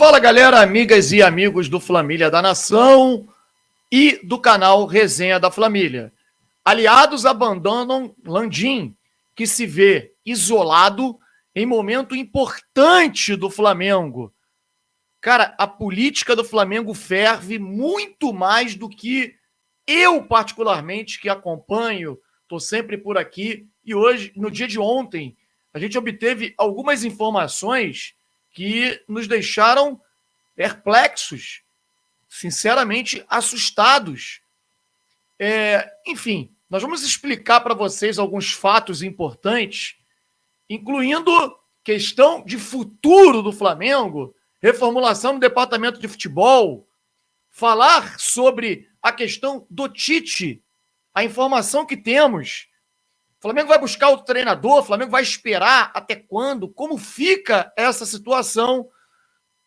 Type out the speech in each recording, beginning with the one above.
Fala, galera, amigas e amigos do Flamília da Nação e do canal Resenha da Flamília. Aliados abandonam Landim, que se vê isolado em momento importante do Flamengo. Cara, a política do Flamengo ferve muito mais do que eu, particularmente, que acompanho, estou sempre por aqui. E hoje, no dia de ontem, a gente obteve algumas informações que nos deixaram perplexos, sinceramente assustados. Enfim, nós vamos explicar para vocês alguns fatos importantes, incluindo questão de futuro do Flamengo, reformulação do departamento de futebol, falar sobre a questão do Tite, a informação que temos. O Flamengo vai buscar outro treinador, o Flamengo vai esperar até quando, como fica essa situação.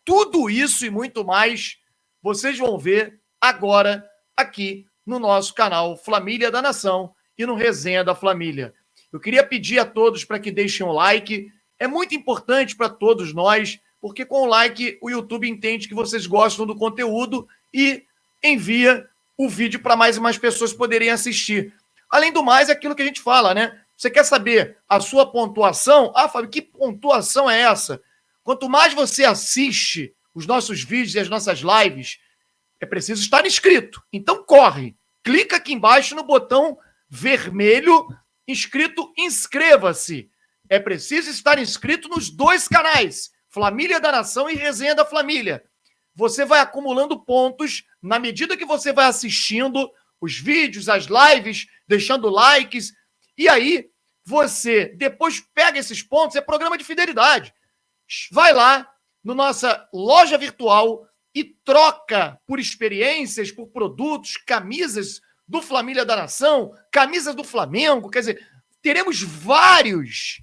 Tudo isso e muito mais vocês vão ver agora aqui no nosso canal Flamília da Nação e no Resenha da Flamília. Eu queria pedir a todos para que deixem um like. É muito importante para todos nós, porque com o like o YouTube entende que vocês gostam do conteúdo e envia o vídeo para mais e mais pessoas poderem assistir. Além do mais, é aquilo que a gente fala, né? Você quer saber a sua pontuação? Ah, Fábio, que pontuação é essa? Quanto mais você assiste os nossos vídeos e as nossas lives, é preciso estar inscrito. Então corre, clica aqui embaixo no botão vermelho escrito inscreva-se. É preciso estar inscrito nos dois canais, Flamília da Nação e Resenha da Flamília. Você vai acumulando pontos na medida que você vai assistindo os vídeos, as lives, deixando likes, e aí você depois pega esses pontos, é programa de fidelidade. Vai lá na nossa loja virtual e troca por experiências, por produtos, camisas do Flamília da Nação, camisas do Flamengo, quer dizer, teremos vários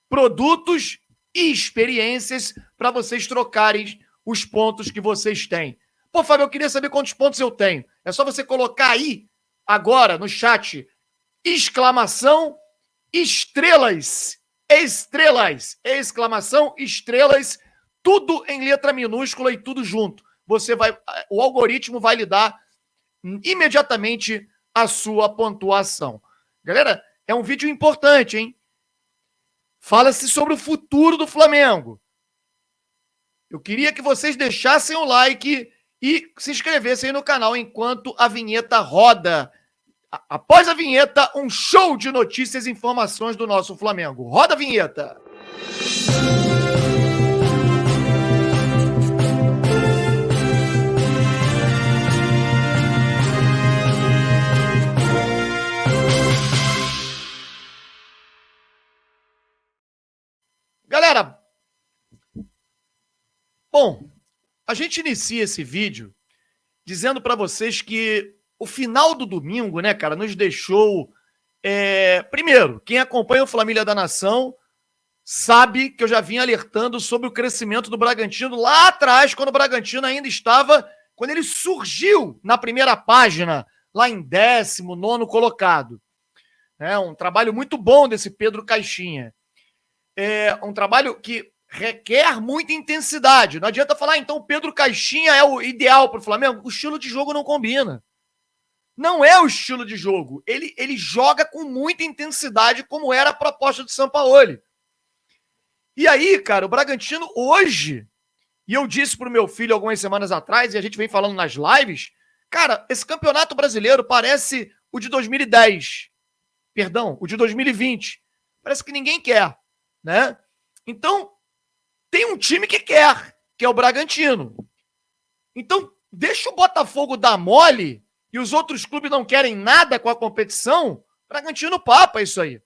produtos e experiências para vocês trocarem os pontos que vocês têm. Pô, Fábio, eu queria saber quantos pontos eu tenho. É só você colocar aí, agora, no chat, exclamação, estrelas, exclamação, estrelas, tudo em letra minúscula e tudo junto. O algoritmo vai lhe dar imediatamente a sua pontuação. Galera, é um vídeo importante, hein? Fala-se sobre o futuro do Flamengo. Eu queria que vocês deixassem o like e se inscrevessem no canal enquanto a vinheta roda. Após a vinheta, um show de notícias e informações do nosso Flamengo. Roda a vinheta! Galera, bom, a gente inicia esse vídeo dizendo para vocês que o final do domingo, né, cara, nos deixou... Primeiro, quem acompanha o Flamília da Nação sabe que eu já vim alertando sobre o crescimento do Bragantino lá atrás, quando o Bragantino ainda estava... Quando ele surgiu na primeira página, lá em 19º colocado. Um trabalho muito bom desse Pedro Caixinha. Um trabalho que requer muita intensidade. Não adianta falar, então, o Pedro Caixinha é o ideal para o Flamengo. O estilo de jogo não combina. Não é o estilo de jogo. Ele joga com muita intensidade, como era a proposta do Sampaoli. E aí, cara, o Bragantino hoje, e eu disse para o meu filho algumas semanas atrás, e a gente vem falando nas lives, cara, esse campeonato brasileiro parece o de 2010. Perdão, o de 2020. Parece que ninguém quer, né? Então, tem um time que quer, que é o Bragantino. Então, deixa o Botafogo dar mole e os outros clubes não querem nada com a competição, Bragantino papa isso aí.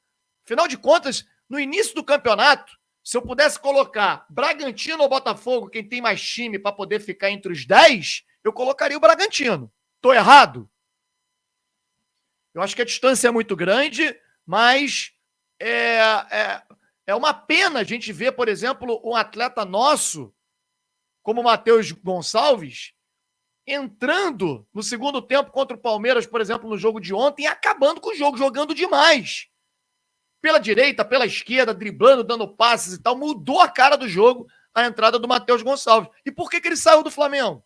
Afinal de contas, no início do campeonato, se eu pudesse colocar Bragantino ou Botafogo, quem tem mais time para poder ficar entre os 10, eu colocaria o Bragantino. Tô errado? Eu acho que a distância é muito grande, mas é uma pena a gente ver, por exemplo, um atleta nosso, como o Matheus Gonçalves, entrando no segundo tempo contra o Palmeiras, por exemplo, no jogo de ontem, e acabando com o jogo, jogando demais. Pela direita, pela esquerda, driblando, dando passes e tal, mudou a cara do jogo. a entrada do Matheus Gonçalves. E por que ele saiu do Flamengo?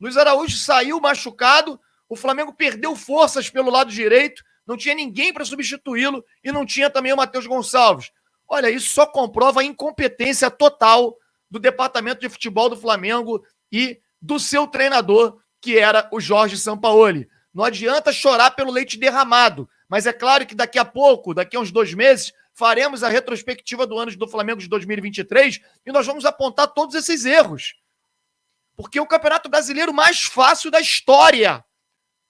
Luiz Araújo saiu machucado, o Flamengo perdeu forças pelo lado direito, não tinha ninguém para substituí-lo e não tinha também o Matheus Gonçalves. Olha, isso só comprova a incompetência total do departamento de futebol do Flamengo e do seu treinador, que era o Jorge Sampaoli. Não adianta chorar pelo leite derramado, mas é claro que daqui a pouco, daqui a uns 2 meses, faremos a retrospectiva do ano do Flamengo de 2023 e nós vamos apontar todos esses erros. Porque é o Campeonato Brasileiro mais fácil da história. A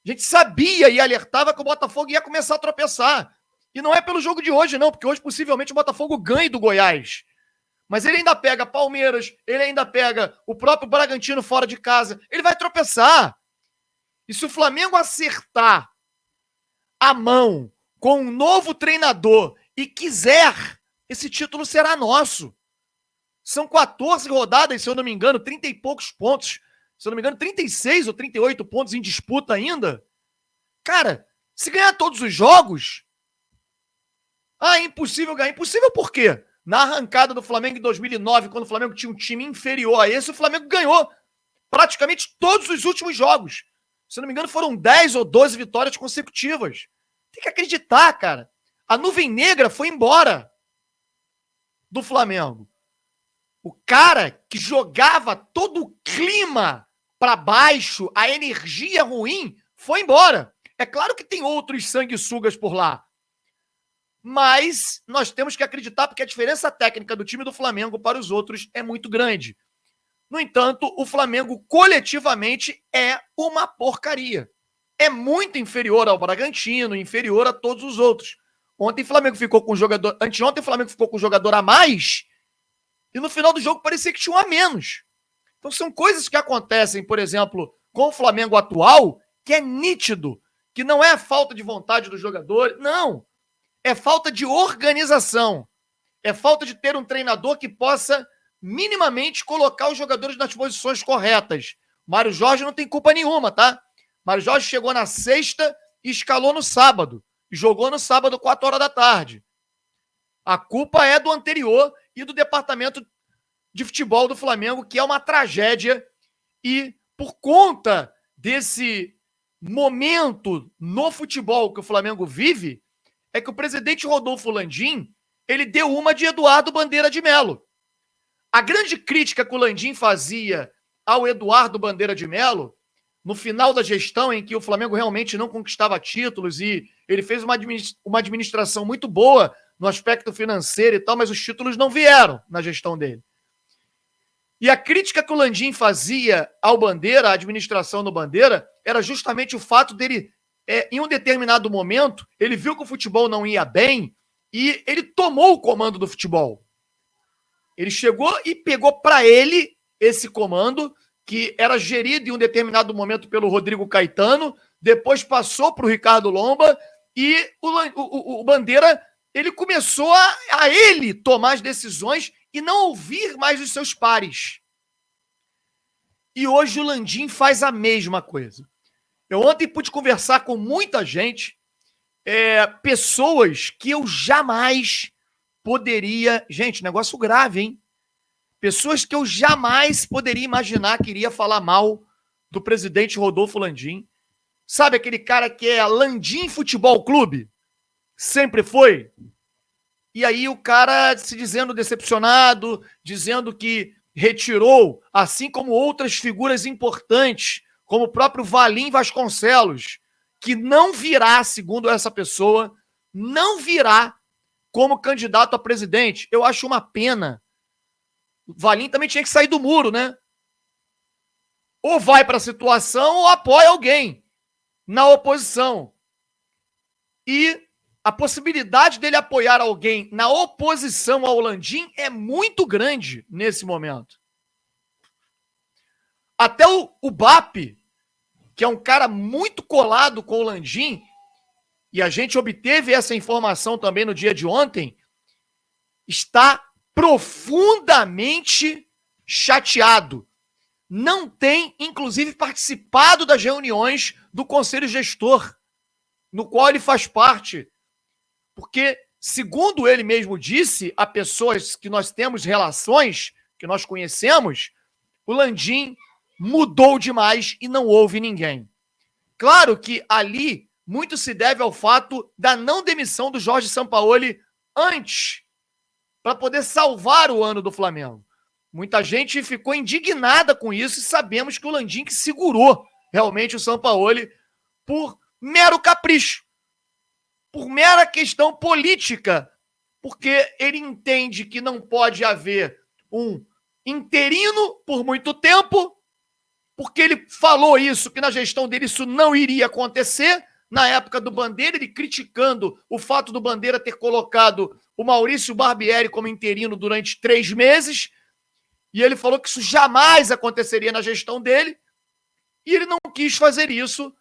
gente sabia e alertava que o Botafogo ia começar a tropeçar. E não é pelo jogo de hoje, não, porque hoje possivelmente o Botafogo ganhe do Goiás. Mas ele ainda pega Palmeiras, ele ainda pega o próprio Bragantino fora de casa. Ele vai tropeçar. E se o Flamengo acertar a mão com um novo treinador e quiser, esse título será nosso. São 14 rodadas, se eu não me engano, 30 e poucos pontos. Se eu não me engano, 36 ou 38 pontos em disputa ainda. Cara, se ganhar todos os jogos... é impossível ganhar. Impossível por quê? Na arrancada do Flamengo em 2009, quando o Flamengo tinha um time inferior a esse, o Flamengo ganhou praticamente todos os últimos jogos. Se eu não me engano, foram 10 ou 12 vitórias consecutivas. Tem que acreditar, cara. A nuvem negra foi embora do Flamengo. O cara que jogava todo o clima para baixo, a energia ruim, foi embora. É claro que tem outros sanguessugas por lá. Mas nós temos que acreditar porque a diferença técnica do time do Flamengo para os outros é muito grande. No entanto, o Flamengo coletivamente é uma porcaria. É muito inferior ao Bragantino, inferior a todos os outros. Ontem o Flamengo ficou com um jogador... Anteontem o Flamengo ficou com um jogador a mais e no final do jogo parecia que tinha um a menos. Então são coisas que acontecem, por exemplo, com o Flamengo atual, que é nítido, que não é falta de vontade do jogador, não. É falta de organização. É falta de ter um treinador que possa minimamente colocar os jogadores nas posições corretas. Mário Jorge não tem culpa nenhuma, tá? Mário Jorge chegou na sexta e escalou no sábado. E jogou no sábado, 4 horas da tarde. A culpa é do anterior e do departamento de futebol do Flamengo, que é uma tragédia. E por conta desse momento no futebol que o Flamengo vive, é que o presidente Rodolfo Landim, ele deu uma de Eduardo Bandeira de Melo. A grande crítica que o Landim fazia ao Eduardo Bandeira de Melo, no final da gestão em que o Flamengo realmente não conquistava títulos e ele fez uma administração muito boa no aspecto financeiro e tal, mas os títulos não vieram na gestão dele. E a crítica que o Landim fazia ao Bandeira, à administração do Bandeira, era justamente o fato dele, em um determinado momento, ele viu que o futebol não ia bem e ele tomou o comando do futebol. Ele chegou e pegou para ele esse comando, que era gerido em um determinado momento pelo Rodrigo Caetano, depois passou para o Ricardo Lomba, e o Bandeira, ele começou a ele tomar as decisões e não ouvir mais os seus pares. E hoje o Landim faz a mesma coisa. Eu ontem pude conversar com muita gente, pessoas que eu jamais poderia... Gente, negócio grave, hein? Pessoas que eu jamais poderia imaginar que iria falar mal do presidente Rodolfo Landim. Sabe aquele cara que é Landim Futebol Clube? Sempre foi. E aí o cara se dizendo decepcionado, dizendo que retirou, assim como outras figuras importantes, como o próprio Valim Vasconcelos, que não virá, segundo essa pessoa, não virá como candidato a presidente. Eu acho uma pena. O Valim também tinha que sair do muro, né? Ou vai para a situação ou apoia alguém na oposição. E a possibilidade dele apoiar alguém na oposição ao Landim é muito grande nesse momento. Até o BAP, que é um cara muito colado com o Landim, e a gente obteve essa informação também no dia de ontem, está profundamente chateado. Não tem, inclusive, participado das reuniões do Conselho Gestor, no qual ele faz parte. Porque, segundo ele mesmo disse, a pessoas que nós temos relações que nós conhecemos, o Landim mudou demais e não houve ninguém. Claro que ali muito se deve ao fato da não demissão do Jorge Sampaoli antes, para poder salvar o ano do Flamengo. Muita gente ficou indignada com isso e sabemos que o Landim que segurou realmente o Sampaoli por mero capricho, por mera questão política, porque ele entende que não pode haver um interino por muito tempo, porque ele falou isso, que na gestão dele isso não iria acontecer. Na época do Bandeira, ele criticando o fato do Bandeira ter colocado o Maurício Barbieri como interino durante 3 meses, e ele falou que isso jamais aconteceria na gestão dele, e ele não quis fazer isso,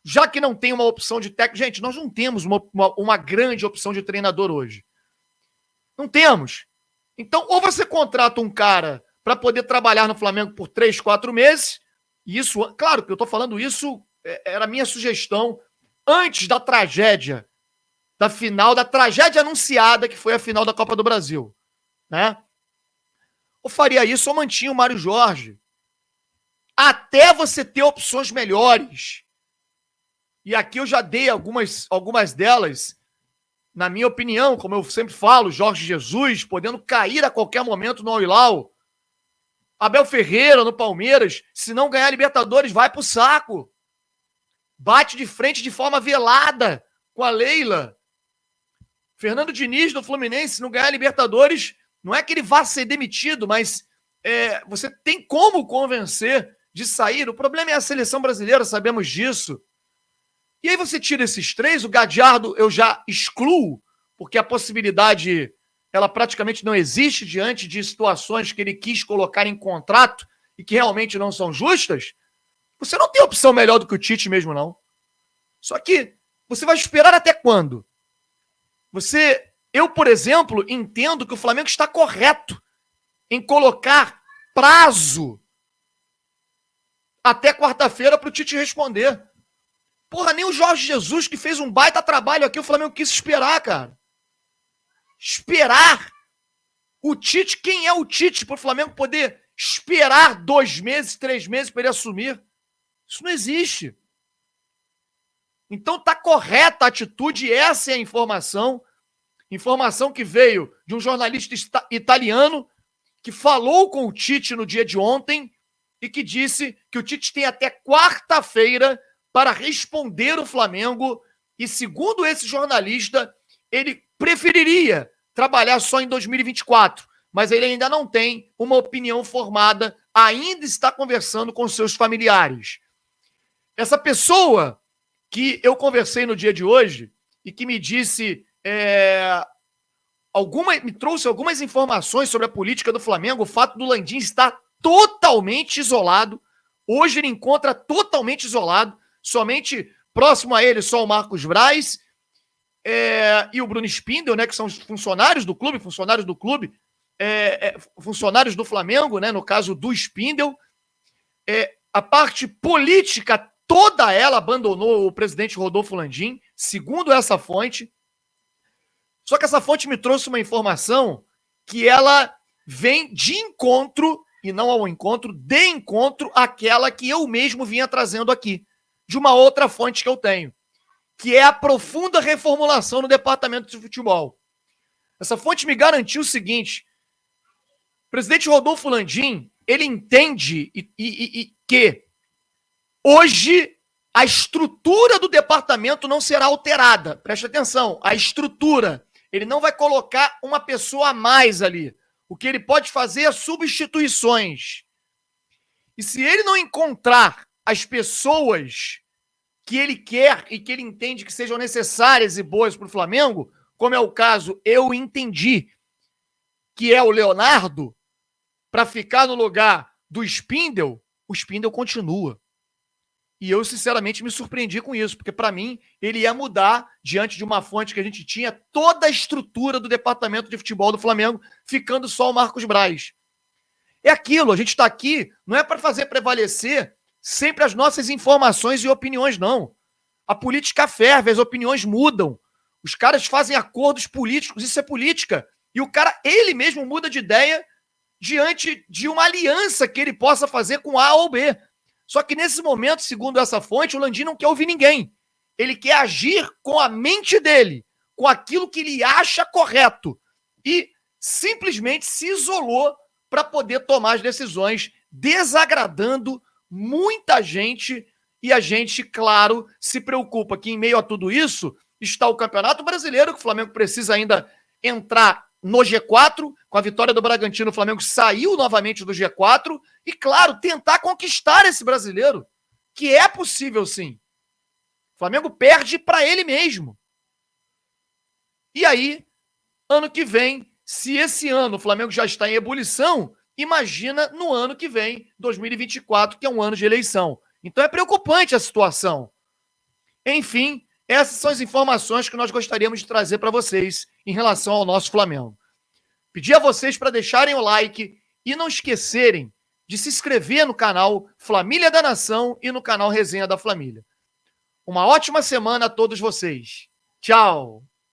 já que não tem uma opção de técnico. Gente, nós não temos uma grande opção de treinador hoje. Não temos. Então, ou você contrata um cara para poder trabalhar no Flamengo por 3, 4 meses, e isso, claro que eu estou falando isso, era a minha sugestão antes da tragédia, da final, da tragédia anunciada, que foi a final da Copa do Brasil, né? Ou faria isso ou mantinha o Mário Jorge, até você ter opções melhores. E aqui eu já dei algumas delas, na minha opinião, como eu sempre falo, Jorge Jesus podendo cair a qualquer momento no Al-Hilal, Abel Ferreira no Palmeiras, se não ganhar Libertadores, vai pro saco. Bate de frente de forma velada com a Leila. Fernando Diniz no Fluminense, se não ganhar Libertadores, não é que ele vá ser demitido, mas você tem como convencer de sair. O problema é a seleção brasileira, sabemos disso. E aí você tira esses 3, o Gadiardo eu já excluo, porque a possibilidade ela praticamente não existe diante de situações que ele quis colocar em contrato e que realmente não são justas. Você não tem opção melhor do que o Tite mesmo, não. Só que você vai esperar até quando? Eu, por exemplo, entendo que o Flamengo está correto em colocar prazo até quarta-feira para o Tite responder. Porra, nem o Jorge Jesus, que fez um baita trabalho aqui, o Flamengo quis esperar, cara. Esperar. O Tite, quem é o Tite para o Flamengo poder esperar 2 meses, 3 meses para ele assumir? Isso não existe. Então tá correta a atitude, essa é a informação. Informação que veio de um jornalista italiano que falou com o Tite no dia de ontem e que disse que o Tite tem até quarta-feira para responder o Flamengo e, segundo esse jornalista, ele preferiria trabalhar só em 2024, mas ele ainda não tem uma opinião formada, ainda está conversando com seus familiares. Essa pessoa que eu conversei no dia de hoje e que me disse, me trouxe algumas informações sobre a política do Flamengo, o fato do Landim estar totalmente isolado. Hoje ele encontra totalmente isolado, somente próximo a ele só o Marcos Braz e o Bruno Spindel, né, que são funcionários do clube, funcionários do Flamengo, né, no caso do Spindel. A parte política, toda ela abandonou o presidente Rodolfo Landim, segundo essa fonte. Só que essa fonte me trouxe uma informação que ela vem de encontro, e não ao encontro, de encontro àquela que eu mesmo vinha trazendo aqui, de uma outra fonte que eu tenho, que é a profunda reformulação no departamento de futebol. Essa fonte me garantiu o seguinte: o presidente Rodolfo Landim, ele entende que hoje a estrutura do departamento não será alterada. Preste atenção, a estrutura. Ele não vai colocar uma pessoa a mais ali. O que ele pode fazer é substituições. E se ele não encontrar as pessoas que ele quer e que ele entende que sejam necessárias e boas para o Flamengo, como é o caso, eu entendi, que é o Leonardo, para ficar no lugar do Spindel, o Spindel continua. E eu, sinceramente, me surpreendi com isso, porque, para mim, ele ia mudar, diante de uma fonte que a gente tinha, toda a estrutura do departamento de futebol do Flamengo, ficando só o Marcos Braz. É aquilo, a gente está aqui, não é para fazer prevalecer sempre as nossas informações e opiniões, não. A política ferve, as opiniões mudam. Os caras fazem acordos políticos, isso é política. E o cara, ele mesmo muda de ideia diante de uma aliança que ele possa fazer com A ou B. Só que nesse momento, segundo essa fonte, o Landim não quer ouvir ninguém. Ele quer agir com a mente dele, com aquilo que ele acha correto. E simplesmente se isolou para poder tomar as decisões, desagradando muita gente. E a gente, claro, se preocupa que em meio a tudo isso está o Campeonato Brasileiro, que o Flamengo precisa ainda entrar no G4. Com a vitória do Bragantino, o Flamengo saiu novamente do G4 e, claro, tentar conquistar esse brasileiro, que é possível sim. O Flamengo perde para ele mesmo. E aí, ano que vem, se esse ano o Flamengo já está em ebulição, imagina no ano que vem, 2024, que é um ano de eleição. Então é preocupante a situação. Enfim, essas são as informações que nós gostaríamos de trazer para vocês em relação ao nosso Flamengo. Pedir a vocês para deixarem o like e não esquecerem de se inscrever no canal Família da Nação e no canal Resenha da Família. Uma ótima semana a todos vocês. Tchau!